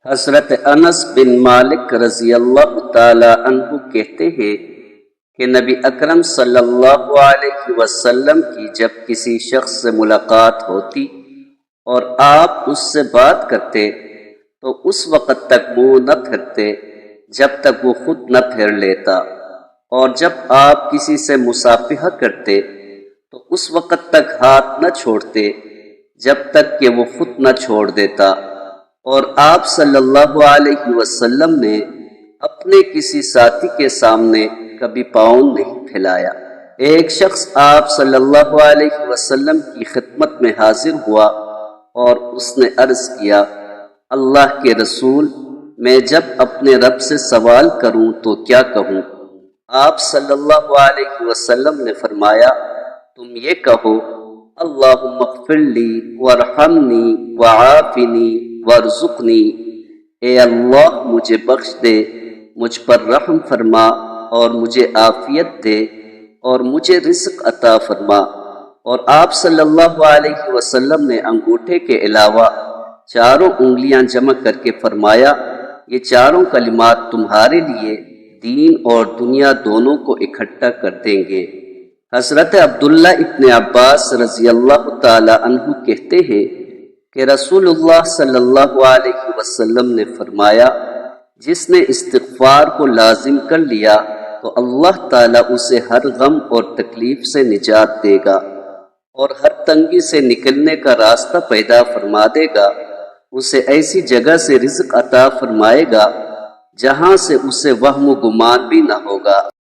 حضرت انس بن مالک رضی اللہ تعالی عنہ کہتے ہیں کہ نبی اکرم صلی اللہ علیہ وسلم کی جب کسی شخص سے ملاقات ہوتی اور آپ اس سے بات کرتے تو اس وقت تک منہ نہ پھرتے جب تک وہ خود نہ پھیر لیتا، اور جب آپ کسی سے مصافحہ کرتے تو اس وقت تک ہاتھ نہ چھوڑتے جب تک کہ وہ خود نہ چھوڑ دیتا، اور آپ صلی اللہ علیہ وسلم نے اپنے کسی ساتھی کے سامنے کبھی پاؤں نہیں پھیلایا۔ ایک شخص آپ صلی اللہ علیہ وسلم کی خدمت میں حاضر ہوا اور اس نے عرض کیا، اللہ کے رسول، میں جب اپنے رب سے سوال کروں تو کیا کہوں؟ آپ صلی اللہ علیہ وسلم نے فرمایا، تم یہ کہو، اللہم اغفر لی وارحمنی وعافنی وارزقنی، اے اللہ مجھے بخش دے، مجھ پر رحم فرما اور مجھے عافیت دے اور مجھے رزق عطا فرما۔ اور آپ صلی اللہ علیہ وسلم نے انگوٹھے کے علاوہ چاروں انگلیاں جمع کر کے فرمایا، یہ چاروں کلمات تمہارے لیے دین اور دنیا دونوں کو اکٹھا کر دیں گے۔ حضرت عبداللہ ابن عباس رضی اللہ تعالی عنہ کہتے ہیں کہ رسول اللہ صلی اللہ علیہ وسلم نے فرمایا، جس نے استغفار کو لازم کر لیا تو اللہ تعالیٰ اسے ہر غم اور تکلیف سے نجات دے گا اور ہر تنگی سے نکلنے کا راستہ پیدا فرما دے گا، اسے ایسی جگہ سے رزق عطا فرمائے گا جہاں سے اسے وہم و گمان بھی نہ ہوگا۔